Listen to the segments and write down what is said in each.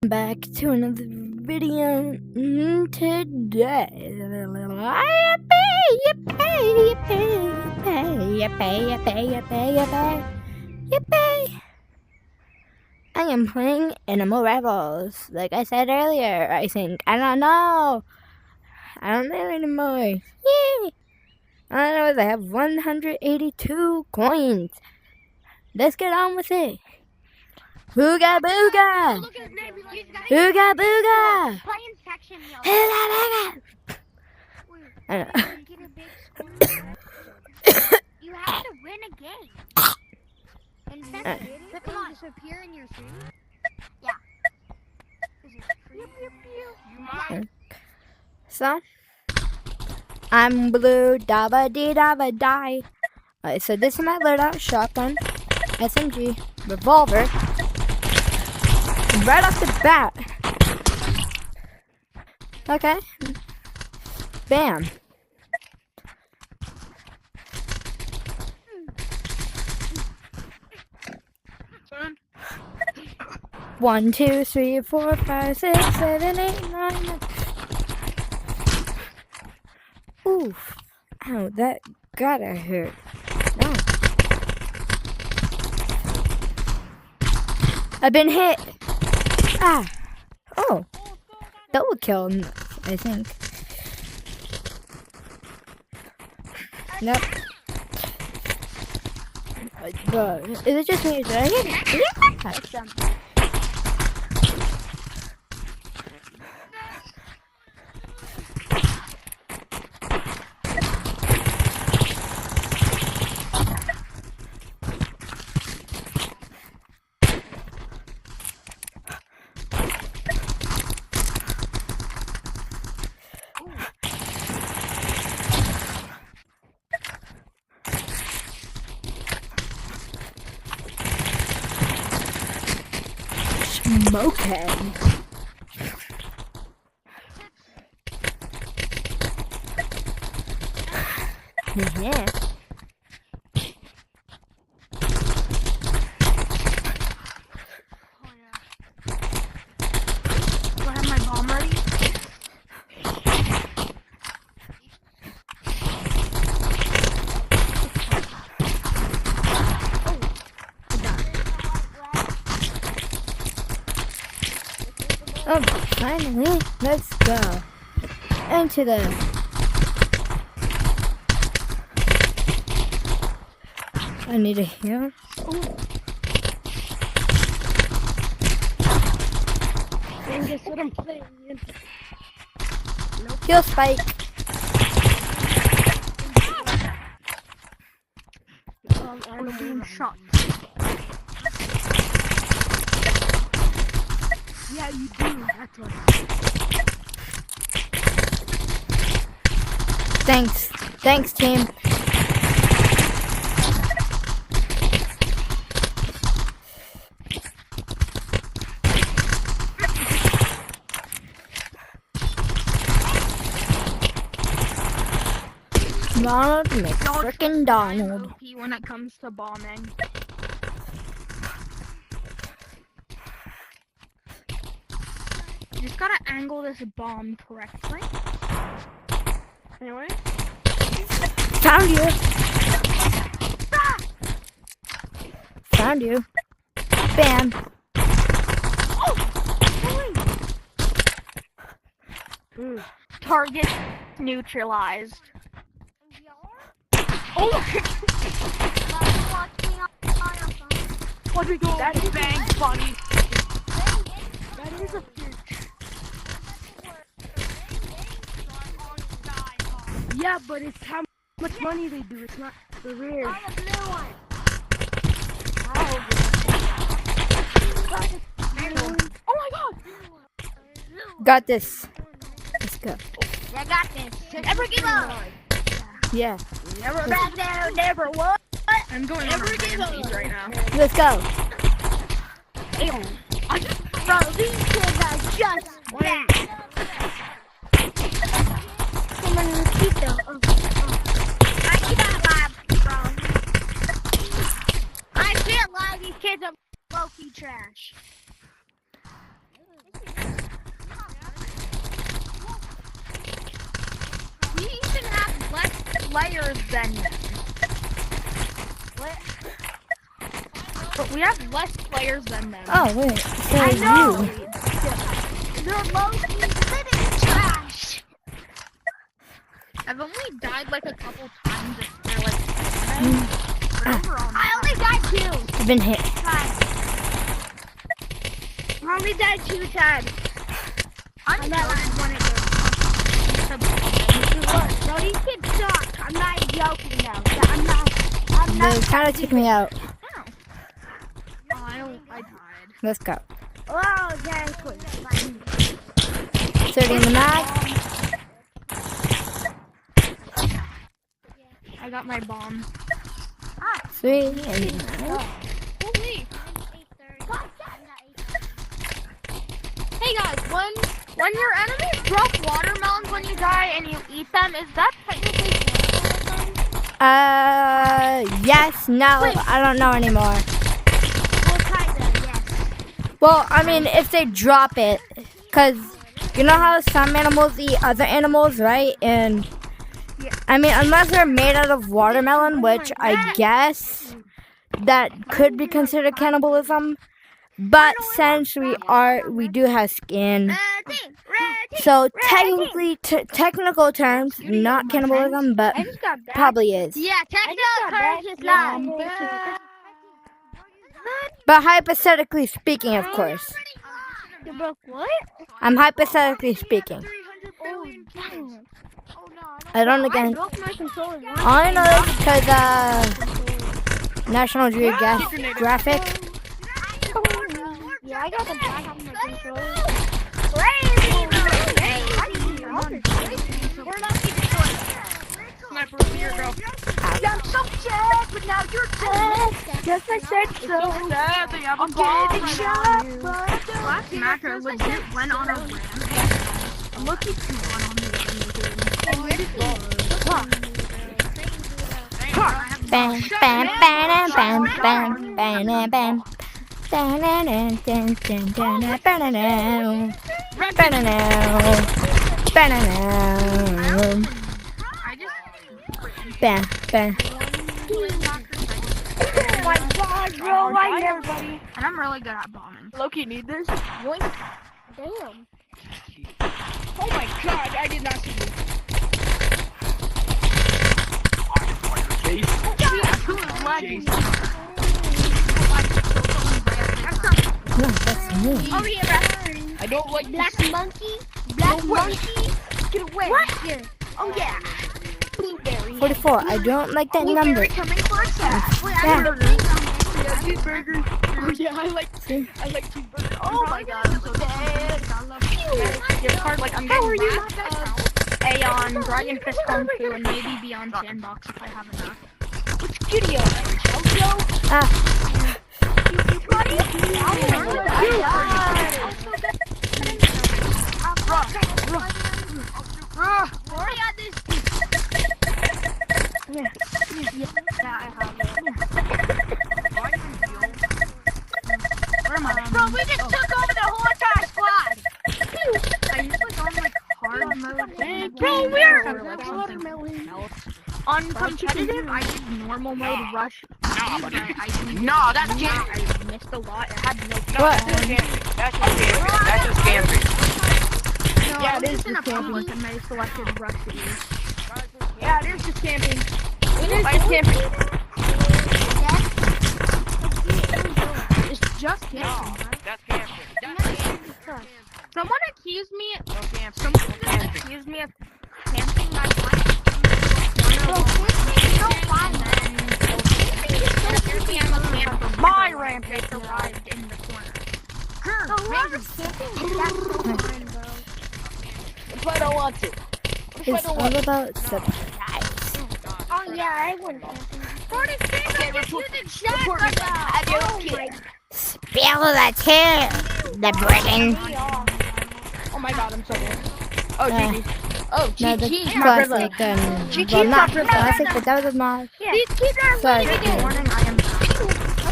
Back to another video today. Yippee! I am playing Animal Rebels. Like I said earlier, I think. I don't know. I don't know anymore. Yay! All I know is I have 182 coins. Let's get on with it. Booga booga! Booga booga! Booga booga! I know. You have to win a game. And then come on. Disappear in your stream? Yeah. So, I'm blue, dabba dee dabba die. Alright, so this is my loadout: shotgun, SMG, revolver. Right off the bat. Okay. Bam. One, two, three, 4, 5, 6, 7, 8, 9. Oof. Ow, that gotta hurt. No. I've been hit. Ah. Oh. Double kill, I think. Nope. Is it just me? Did I hit it? Yeah. Smoking. Yeah. Do I have my bomb ready? Oh, finally. Let's go. Into the... I need a heal. And guess what I'm playing? Heal spike. I'm being shot. Yeah, you do. That's what. Thanks. Thanks, team. Ronald McFrickin' Donald. OP when it comes to bombing. You just gotta angle this bomb correctly. Anyway. Found you. Found you. Bam. Oh! Target neutralized. Oh! What we go? That is bang funny. That is a yeah, but it's how much money they do. It's not the rare. Oh my god! Got this. Let's go. I got this. Never give up. Yeah. Never back down. Never what? I'm going never give up right now. Let's go. Ew. Bro, these kids are just bad. Come on, mosquito. I can't lie, bro. I can't lie. These kids are low-key trash. players than them. But we have less players than them. Oh, wait. So I know. you. They're mostly living trash. I've only died like a couple times if they're like overall. I only died 2 I've been hit. times. I only died 2 times. I'm not not one Look, bro, these kids suck. I'm not joking now. I'm They not. kind of took me out. I died. Let's go. Oh, that's cool. 30 in the mag. I got my bomb. Sweet. And mag. Holy. Hey guys, when your enemies drop watermelons when you die and you eat them, is that technically cannibalism? Yes, no, I don't know anymore. Well, kinda, yes. Well, I mean, if they drop it, because you know how some animals eat other animals, right? And I mean, unless they're made out of watermelon, which I guess that could be considered cannibalism. But since we do have skin, so technically, technical terms, not cannibalism, but probably is. Yeah, technical terms is not. But hypothetically speaking, of course. You broke what? I'm hypothetically speaking. I don't again. broke my controller once. I know this because National Geographic. Yeah, I got the black on my controller. Sniper here, bro. I'm so sad, but now you're dead. Yes, I said so. Sad they have a I'm bomb getting right shot, on you. but Last Macker legit went on a rampage. Look at you went on the Bam, bam, bam, bam, bam, bam, bam. Bam, bam. oh my god, bro, I never, buddy. And I'm really good at bombing. Loki, need this? Yoink. Damn. Oh my god, I did not see you. No, that's me. Over here, bro. I don't like Black this. monkey. Black monkey. Get away. What? Here. Oh yeah. Blueberry. 44. I don't like that number. Blueberry coming for attack. Wait, Yeah. I don't know. Yeah, cheeseburgers. Oh yeah, I like cheeseburgers. Oh my god, I'm so dead. Gift card, like I'm getting Aeon, Dragon Fist Kung Fu, and maybe Beyond Sandbox if I have enough. Which video? Jojo? Ah, Bro, we just took over the whole entire squad. I usually go on like hard mode. Bro, we're On competitive, I did normal mode rush. No, that's camping. I missed a lot. It had no. what? That's just camping. No, Yeah, I it was is just in a just camping. public and they selected rush to use. Yeah, it is just camping. It is just camping. It's just camping. Right? That's camping. Someone accused me. No camping. Someone just accused me of camping my life. My rampage arrived in the corner. If I don't want to. It's all about surprise. Oh yeah, I wouldn't. Okay, report me. Spill the tea, the brigand. Oh my god, I'm so dead. Oh, Yeah. GG. Oh, No, the GG. classic, well, not classic, but that was not. Sorry.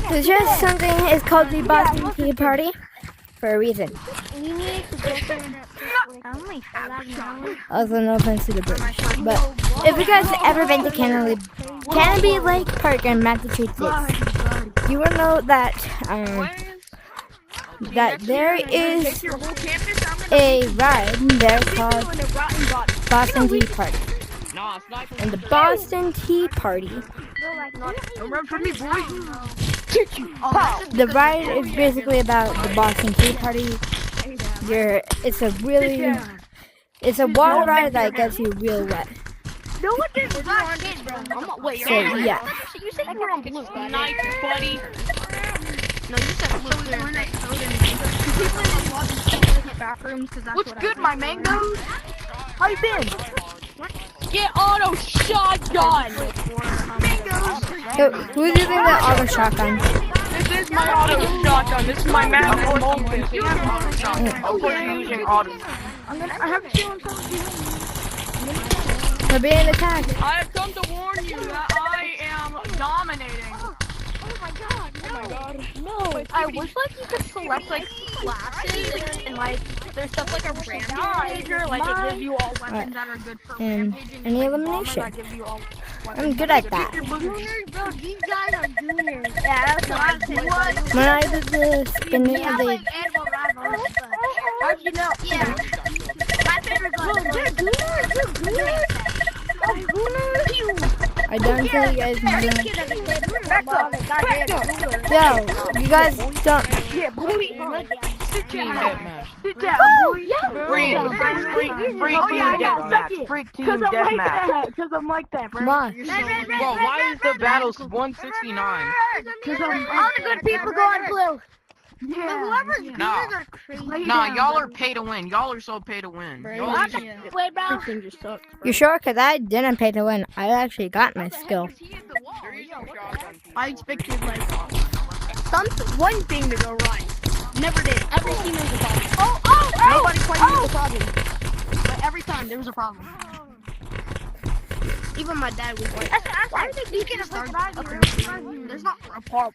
It's just something, it's called the Boston Tea Party for a reason. We need to go through that. Only 5 hours. Also, no offense to the British. But if you guys ever been to Canopy Lake Park in Massachusetts, you will know that there is a ride there called Boston Tea Party. And the Boston Tea Party, Don't run from me, boy. the ride is basically about the Boston Tea Party. It's a water ride that gets you real wet. No one did that shit, bro. Wait, So yeah, you said you were on blue. Nice, buddy. No, you said blue. What's good, my mangoes? How you been? Get auto shotgun. so who do you think that auto shotgun? This is my auto shotgun. This is my massive moment. Of course you're using auto. I have to show him something. They're being attacked. I have come to warn you that I am dominating. No. I wish like you could select like classes and like there's stuff like a rampager, like it gives you all weapons that are good for And rampaging. any like, elimination. bombers that give you all weapons I'm good that at are that. Juniors, bro, these guys are juniors. Yeah, that's what I'm saying. When I did the spinning of the Animal rivals. How'd you know? Yeah. My favorite one. They're juniors. I don't think you guys know. Back up. Yo, you guys don't. Yeah, boy. Sit down. Sit down, boy. Freak team deathmatch. Freak team deathmatch. Because I'm like that, bro. Come on. Bro, why is the battle 169? Because All the good people go on blue. Yeah. Whoever's Nah. juniors are crazy. Nah, y'all are pay to win. Y'all are so pay to win. Y'all are Wait, bro. You sure? Because I didn't pay to win. I actually got my skill. I expected like one thing to go right. Never did. Every team was a problem. Nobody claimed it was a problem. But every time there was a problem. Even my dad was like, why are they teaching us start up in the team? There's not a problem.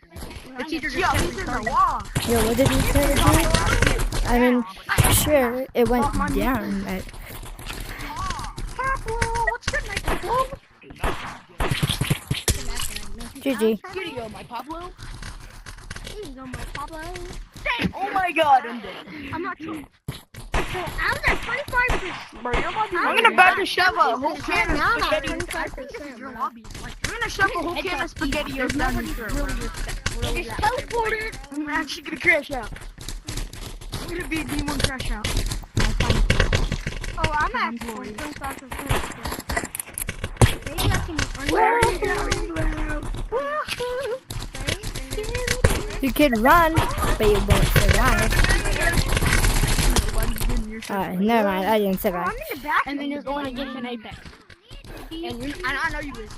The teacher just kept me started. Yo, what did you say to do? I mean, sure, it went down, but What's good, my Pablo? GG. Here you go, my Pablo. Here you go, my Pablo. Oh my god, I'm dead. I'm not sure. I was at 25%. Bro, I'm gonna about to shove a whole can of Now I'm at spaghetti. 25%. I'm gonna shove a whole can of SpaghettiOs down your throat. It's teleported. I'm actually gonna crash out. I'm gonna be a D1 crash out. Oh, I'm at 25%. Maybe I can Where are you going? You could run, but you won't survive. Never mind, I didn't survive. I'm in the back. And then you're going against an Apex. And I know you is.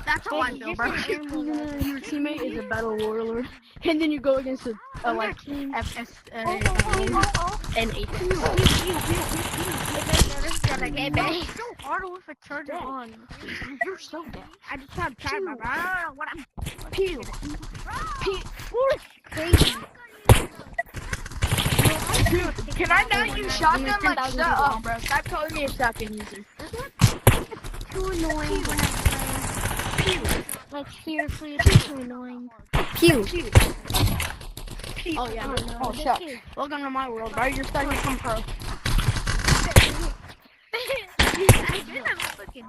That's how I feel, bro. Your teammate is a battle warlord, and then you go against a like FS an Apex. It's so hard with a charger on. You're so dead. I just have tried my. I don't know what I'm. Peel. Crazy. Dude, can I not use shotgun? Like, shut up, bro. Stop calling me a shotgun user. Too annoying when I'm playing. Like seriously, it's too annoying. Pew. Oh yeah. Oh shut. Welcome to my world, bro. You're starting to become pro. I did have a fucking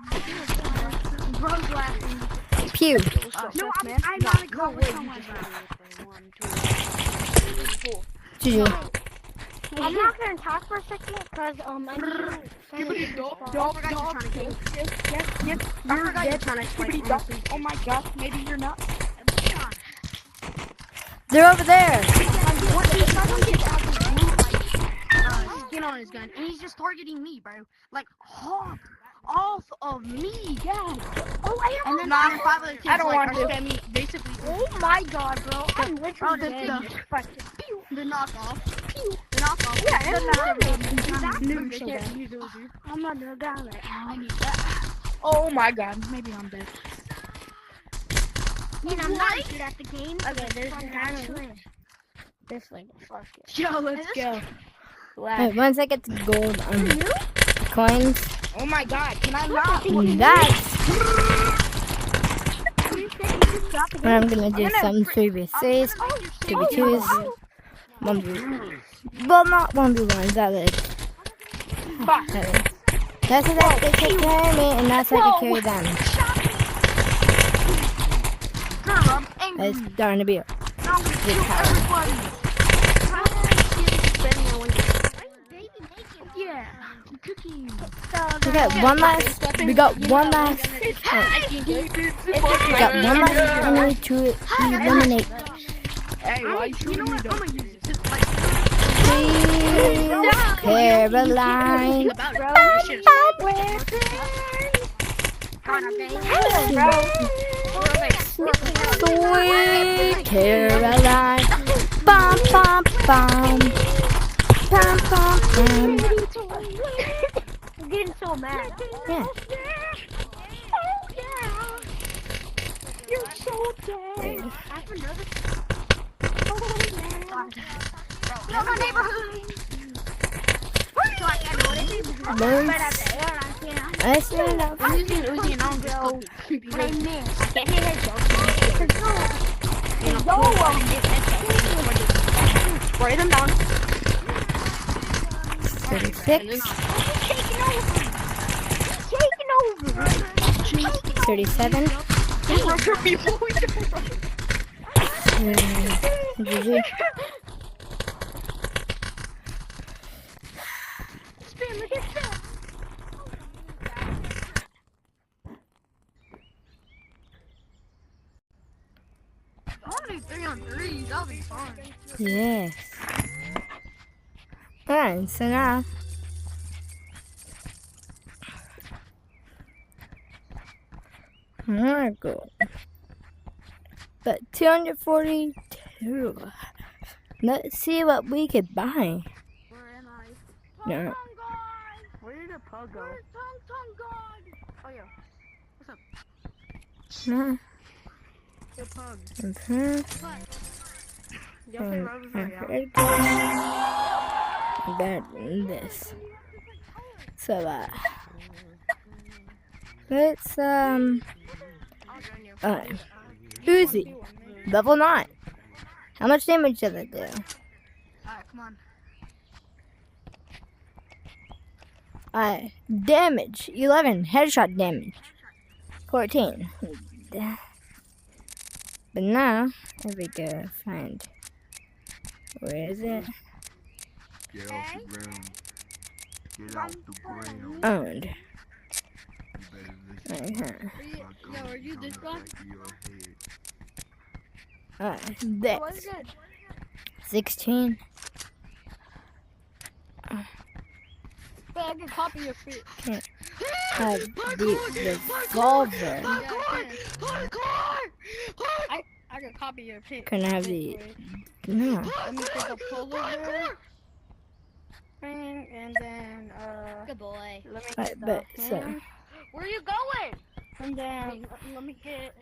bros laughing. Pew. No, I'm not a girl with someone. GG. I'm not gonna talk for a second because I need You're dead. Oh my gosh, maybe you're not. They're over there. Skin on his gun, and he's just targeting me, bro. Like, hog off of me, yeah. Oh, I have And then I don't want to. Me, basically. Oh my god, bro. I'm literally The knockoff. The knockoff. Yeah, the I'm not gonna die. I need that. Oh my god, maybe I'm dead. I'm not good at the game. Okay, there's an actually. This like fuck it. Yo, let's go. Wait, once I get the gold coins, Oh my god, can I not? that's when I'm gonna do some 3v3s, 2v2s, 1v, well, not 1v1s, that is. That's so that they can carry me, and that's how I can carry them. It's starting to be a big tower. We got one last enemy to eliminate. Hey, why you know what? I'm gonna use it. Just like Caroline. Sweet Caroline. Bum, bum, bum. Bum, bum, bum. I'm getting so mad. Yeah. You're so dead. No, my neighborhood. So I can't do anything. Learn. Right at the air, I can't. I see enough. I'm using Uzi and I'm just But I missed. I can't hit his spray them down. 36. Taking over. 37. GG. I'll do 3 on 3. That'll be fun. Yes. Alright, so now more gold. But 242. Let's see what we could buy. Where am I? No. Where did the pug go? Where's Tongue God? Oh yeah. What's up? No. The pug. Okay. Y'all say Robert's already out. Better than this. So let's Uzi, level 9. How much damage does it do? Alright, come on. Damage 11, headshot damage 14. But now, if we go find, where is it? Get off the ground. Get off the ground. Owned. You better listen to Yo, are you this guy? This 16. But I can copy your feet. Have the revolver. I can copy your feet. Can I have the no? Let me take a polar thing and then Good boy. let me Right, get but the so hand, Where are you going? and then let me get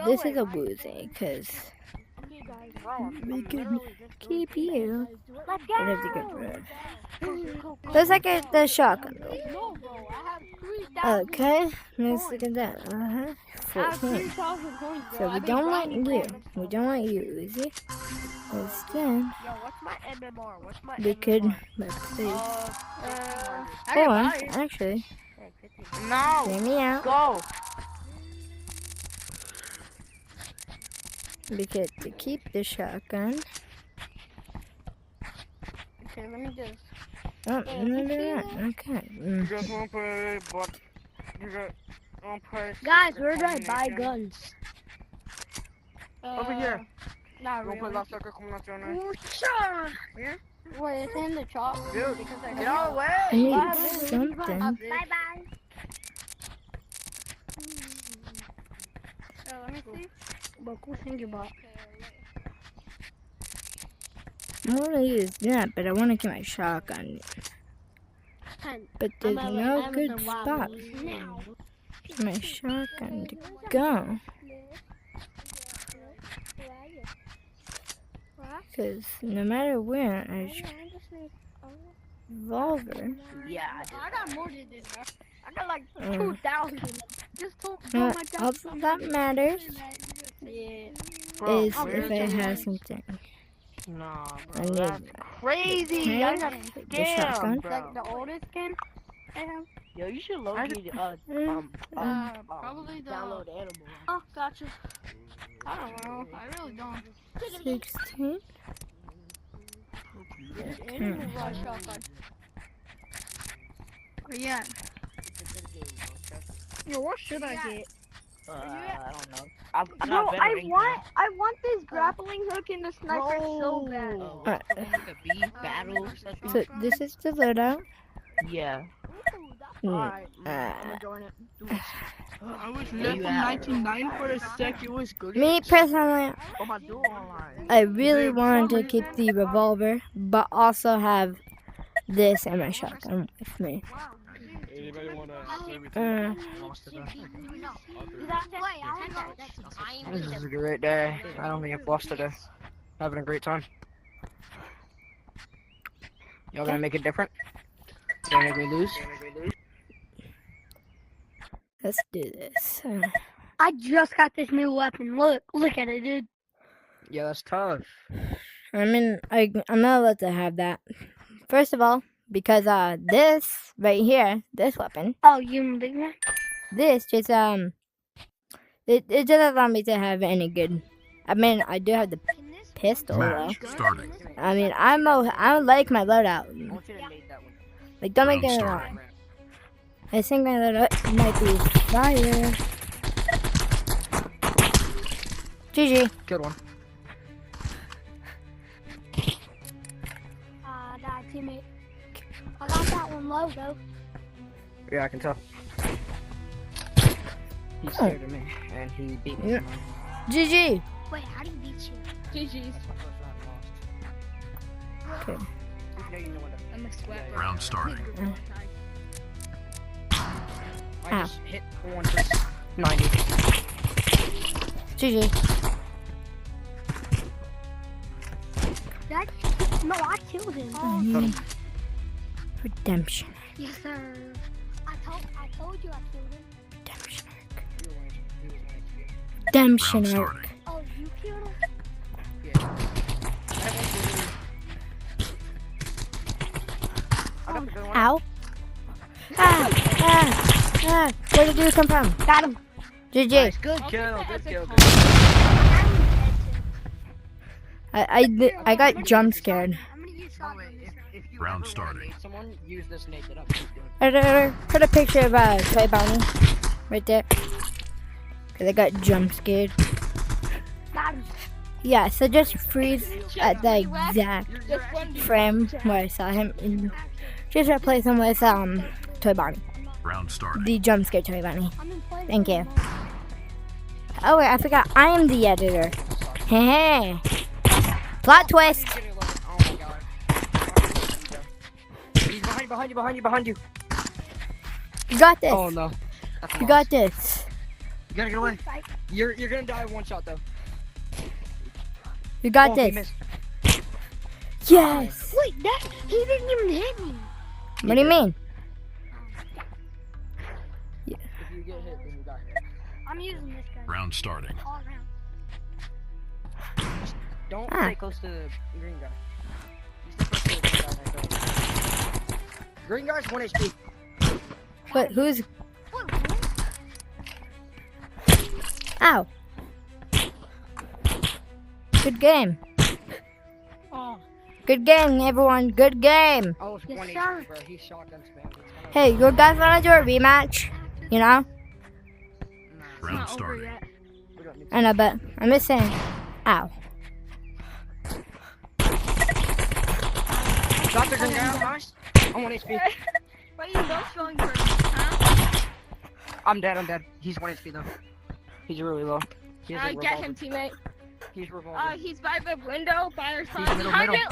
this is a woozy because we can keep you. Let's It is a good road. Let's look at the shotgun. no bro, I have 3,000 Okay, let's look at that. I have 14. 3,000 coins, bro. So we don't want you. We don't want you, Uzi. Instead, Yo, what's my MMR? What's my we could let's see. I Or can buy it. actually, No. hear me out. Go. We could to keep the shotgun. Okay, let me just. Oh, no, okay. You just want to put it, but you just want to put. Guys, where do I buy guns? Over here. Not Don't put really. la sucker combinación. Wait, it's in the chop. Dude, Because I get out of the I way. need something. Bye bye. Let me see. But cool thing about. I want to use that, but I want to get my shotgun. But there's no good spot for my shotgun to go. Because no matter where I revolver. Yeah, I got more than this, bro. I got like Mm. 2,000. Just told Uh, my all that matters Yeah. Bro, is where's if it the- has something. Nah, I bro, need that's crazy. I got a the shotgun. scam, Like bro. the oldest skin I have. Yo, you should I locate Probably the. download Animal. Oh, gotcha. I don't know. I really don't. 16. Animal Rush shotgun. Where you at? Yo, what should I get? I don't know. I'm Bro, not better I than want this grappling hook in the sniper so bad. Oh, Alright. like a bee battle or something? So this is the loadout. Yeah. Alright, Uh, I'm gonna join it. I was you left in at? 1990 for a sec. It was good. me personally, Oh, my duel online. I really wanted to keep the revolver, but also have this and my shotgun with me. Anybody wanna say we Uh, This is a great day. I don't think I've lost today. Having a great time. Y'all gonna make it different? Gonna make me lose? let's do this. I just got this new weapon. Look at it, dude. Yeah, that's tough. I mean, I'm not allowed to have that. First of all, because this right here, this weapon, Oh, you big man? this just it doesn't allow me to have any good. I mean, I do have the pistol though. Match starting. I mean, I like my loadout. I want you to nade that one. Like, don't make Round it starting. wrong. I think my loadout might be fire. GG. Good one. That teammate. I got that one low though. Yeah, I can tell. He's scared of me, and he beat me. Yeah. GG. Wait, how do you beat you? GG's. Okay. I'm a sweat. Round starting. I Ow. just hit one for 90. GG. No, I killed him. Redemption. Yes, sir. I told you I killed him. Redemption arc. Round Redemption arc. starting. Oh, you killed him? I got the good one. Ow. Ah. Where did you come from? Got him. GG. Nice, good kill, good kill. I got jump scared. I'm gonna use Oh, shotgun. wait, if you Round ever starting. make someone use this nade that I'm doing. I put a picture of Toy Bounty right there. Cause I got jump scared. Got him. Yeah, so just freeze at the exact frame where I saw him and just replace him with Toy Bounty. Round starting. The jump scare Toy Bounty. I'm in play. Thank you. Oh wait, I forgot I am the editor. Hey. Plot twist. Oh my god. He's behind you. You got this. Oh no. That's a You loss. got this. You gotta get away. You're gonna die one shot though. You got Oh, he this. missed. Yes. Wait, he didn't even hit me. What do you mean? If you get hit, then you die. I'm using this gun Round starting. all around. Don't Ah. stay close to the green guy. You stay close to the green guy. Green guy's 1 HP. What? Who's? Ow. Good game. Oh. Good game, everyone. Good game. Oh, it's Yes, 1 sir. HP, bro. He's shotgun spam. It's kinda- Hey, you guys want to do a rematch? You know? Round Not over starting. yet. We don't need I know, but I'm just saying. Ow. Got the green guy. Nice. I'm 1 HP. Why are you both feeling pretty? Huh? I'm dead. He's 1 HP though. He's really low. He has a Get revolver. him, teammate. He's revolver. He's by the window, by our He's side. middle. Behind you.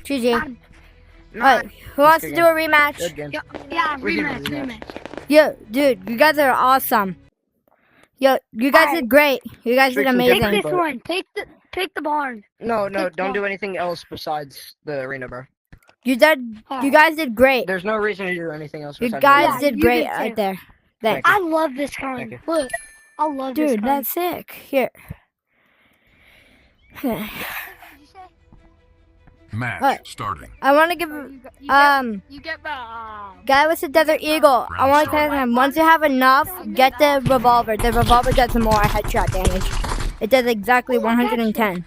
GG. Alright, who wants to do a rematch? Good game. Yeah, We can rematch, do that. rematch. Yo, dude, you guys are awesome. Yo, you guys did great. You guys did Strictly Take amazing. different. this but- one. Take the barn. No, Take don't do one. anything else besides the arena, bro. You guys did great. There's no reason to do anything else. You besides guys that. did you great did too. right there. Thanks. I love this gun. Thank you. Look, I love this Dude, gun. that's sick. Here. Match What? starting. I want to give You you get the guy with the Desert Eagle. I want to tell him once you have enough, get the revolver. The revolver does more headshot damage. It does exactly 110.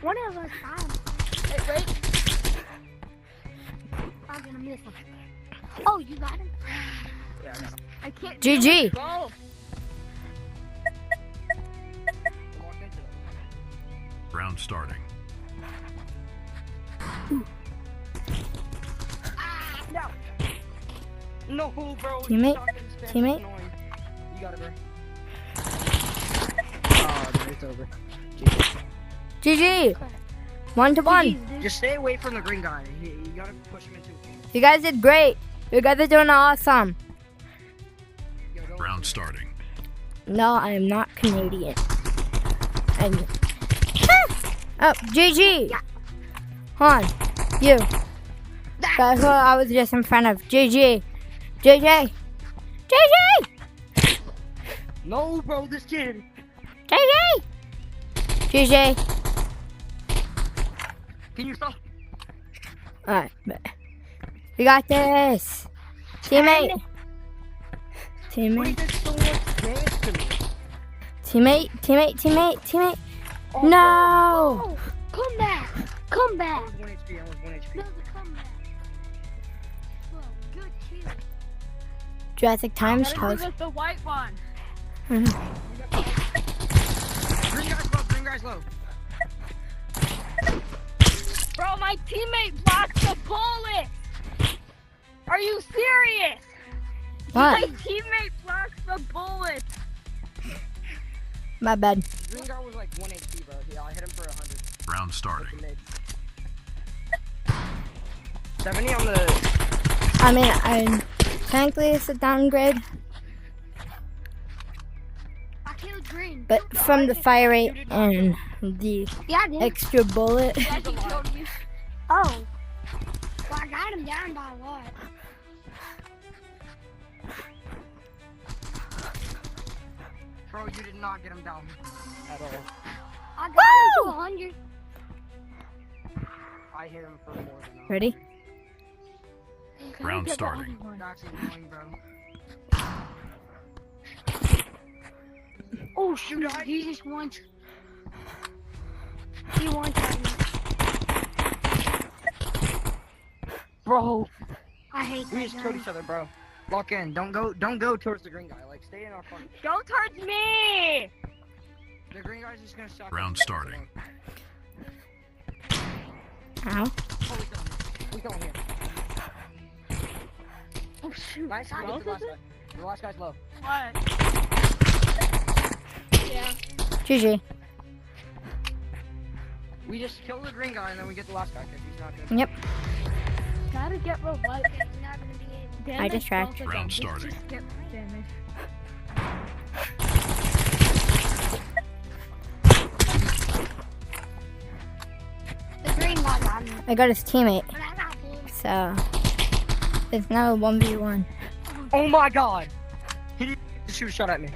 One of us found. wait. I'm gonna miss him. Oh, you got him? Yeah, I got him. I can't. GG. Go. Walk into it. Round starting. No, bro. Teammate? Shotgun spam is Teammate? annoying. You got it, bro. Oh, no, it's over. GG. 1-1. Just stay away from the green guy. You gotta push him into a team. You guys did great. You guys are doing awesome. Yo, go Round starting. No, I am not Canadian. Oh, GG. Hold on. You. That's what I was just in front of. GG. GG. GG. No, bro, this kid. GG. GG. Can you stop? Alright. We got this. Teammate. Why you Teammate. did so much damage to me? Teammate. Oh, No. Oh, come back. Come bro. I back. was 1 HP. I was 1 HP. No, the comeback. Well, good kill. Jurassic Times Gotta tells. give us the white one. Green guy's low. Bro, my teammate blocked the bullet. Are you serious? What? My teammate blocked the bullet. My bad. Green guy was like 1 HP, bro. Yeah, I hit him for 100. Round starting. With the mid. 70 on the. I mean, technically it's a downgrade, I killed green. but from the fire rate and the Yeah, I did. extra bullet. Yeah, he killed you. Oh. Well, I got him down by a lot. Bro, you did not get him down at all. I got him to 100. I hit him for more than 100. Ready? Round starting. That's annoying, bro. Oh, shoot. He just wants. He wants me. Bro, I hate we that just killed gun. each other, bro. Lock in. Don't go towards the green guy. Like, stay in our front. Go towards me. The green guy's just gonna shot. Round starting. Ow. Oh, we killed him. Oh, shoot. Nice. We get the last guy. The last guy's low. What? Yeah. GG. We just kill the green guy and then we get the last guy because he's not gonna. Yep. Gotta get revived. He's not gonna be able. I distract. Round starting. Get damage. The green guy got me. I got his teammate, But I got him. so it's now a 1v1. Oh my god! He didn't shoot a shot at me.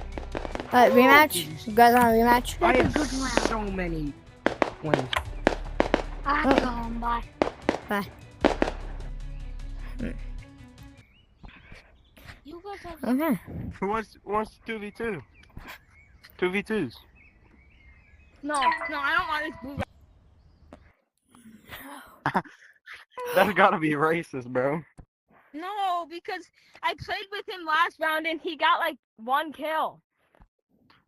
Rematch? You guys want a rematch? I That's a have good round. so many wins. I have to go home. Bye. Bye. You guys have. Okay. Who wants 2v2? 2v2s. No, I don't want this blue. That's gotta be racist, bro. No, because I played with him last round and he got like 1 kill.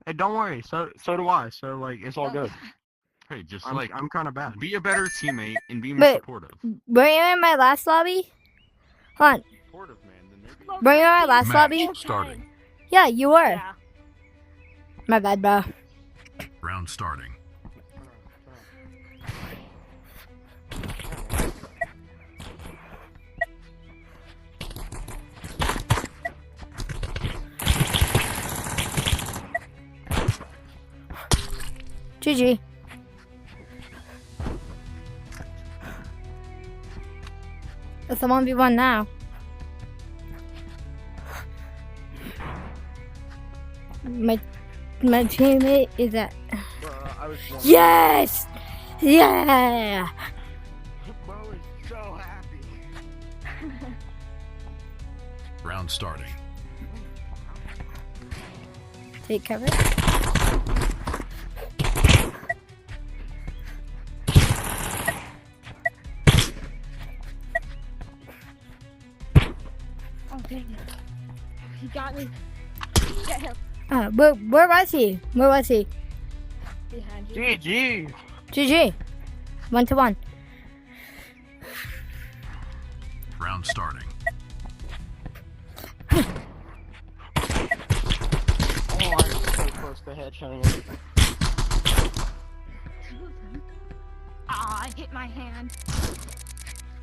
Hey, don't worry. So do I. So like, it's all good. Hey, just I'm kind of bad. be a better teammate and be more Wait. supportive. Were you in my last lobby? Hold on. Supportive, man. Then maybe. Were you in my last Match lobby? starting. Yeah, you were. Yeah. My bad, bro. Round starting. GG. It's a 1v1 now. My teammate is at. I was one. Yes! Yeah! Bro is so happy. Round starting. Take cover. Oh, dang it. He got me. Get him. Where was he? Where was he? Behind you. GG. GG. 1-1. Round starting. Oh, I'm so close to headshotting him. Ah, I hit my hand.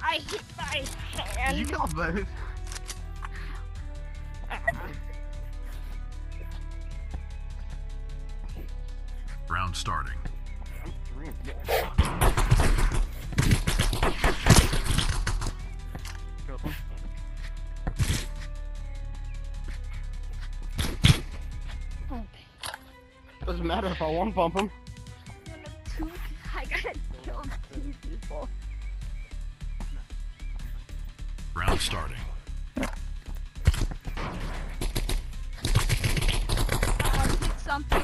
I hit my hand. You got both. Round starting. Doesn't matter if I one bump him. I gotta kill two people. Round starting. Oh, hit something.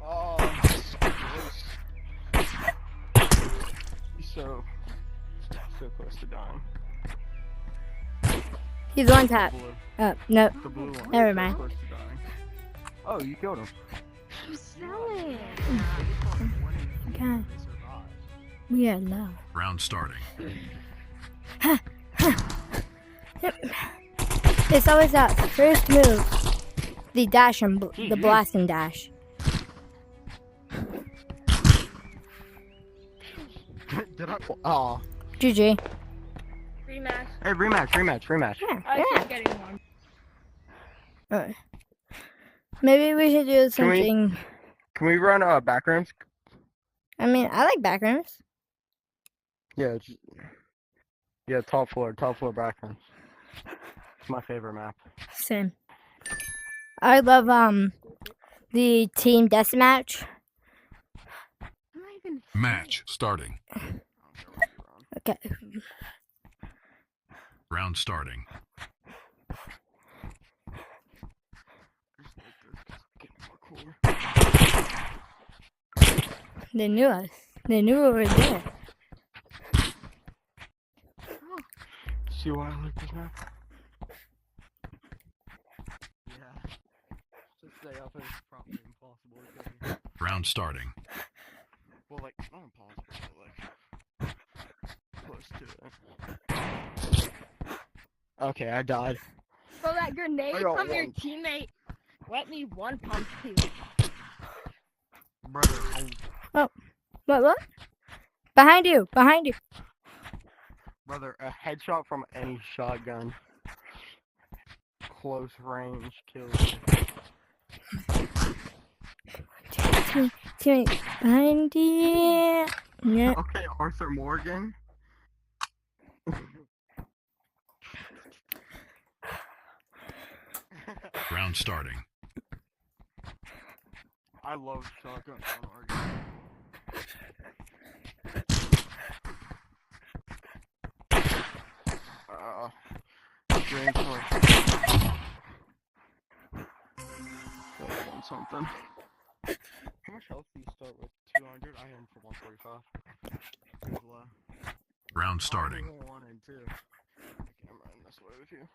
Oh, he's so close to dying. He's on tap. No. The blue one. Never So mind. close to dying. Oh, you killed him. I'm selling. God. We are low. Round starting. It's always that first move. The dash and the blast and dash. Did I? Oh. GG. Rematch. Hey, rematch. Yeah. I keep getting one. Alright. Maybe we should do Can we- something. Can we run backrooms? I mean, I like backrooms. Yeah. Yeah, top floor backrooms. It's my favorite map. Same. I love the team deathmatch. I'm not even. Match starting. Okay. Round starting. They knew us. They knew we were there. See why I like this map? Yeah. Just stay up is probably impossible to kill me. Round starting. Well, like, not impossible, but like, close to it. Okay, I died. So that grenade I got from your one. teammate let me one pump you. Brother, What? Behind you. Brother, a headshot from any shotgun. Close range kills. Teammate. Behind you. Yeah. Okay, Arthur Morgan. Round starting. I love shotgun on argument. Green choice. Something. How much health do you start with? 200? I had him for 145. It was low. Round starting. 1 and 2. I'm running this way with you.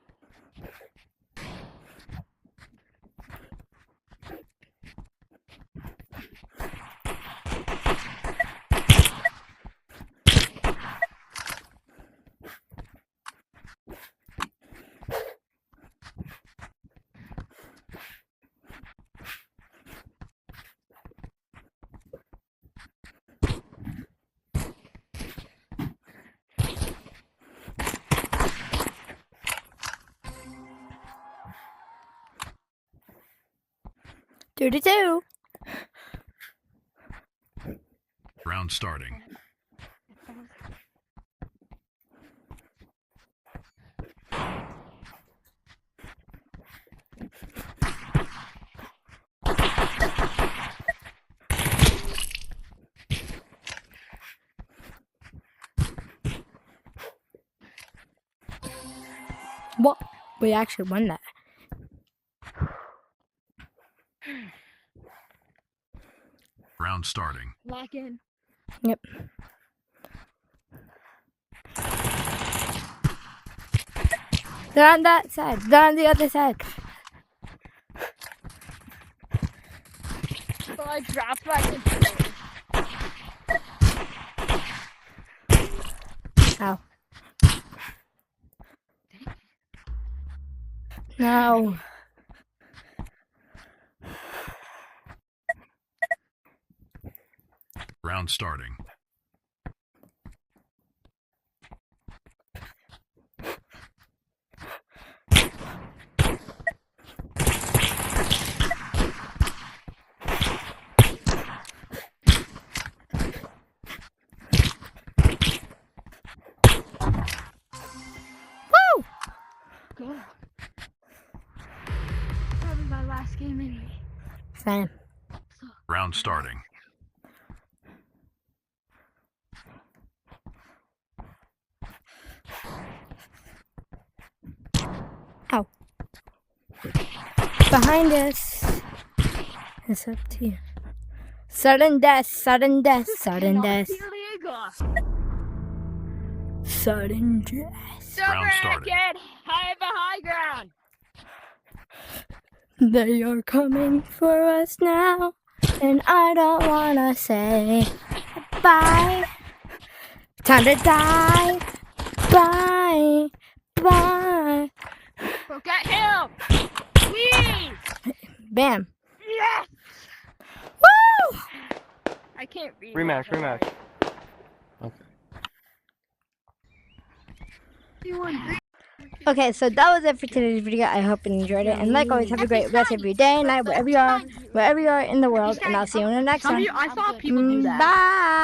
Two to two. Round starting. What? We actually won that. Round starting. Lock in. Yep. They're on that side. They're on the other side. So I dropped back into Ow. No. Round starting. Go. Probably my last game anyway. Same. Round starting. Ow. Behind us. It's up to you. Sudden death, sudden death, sudden death. Sudden death. Round starting. Kid, I have a high ground. They are coming for us now, and I don't wanna say bye. Time to die. Bye. Bye. Go get him. Please. Bam. Yes. Woo! I can't read. Rematch. Okay, so that was it for today's video. I hope you enjoyed it. And like always, have a great rest of your day, night, wherever you are in the world. And I'll see you in the next one. I saw people do that. Bye.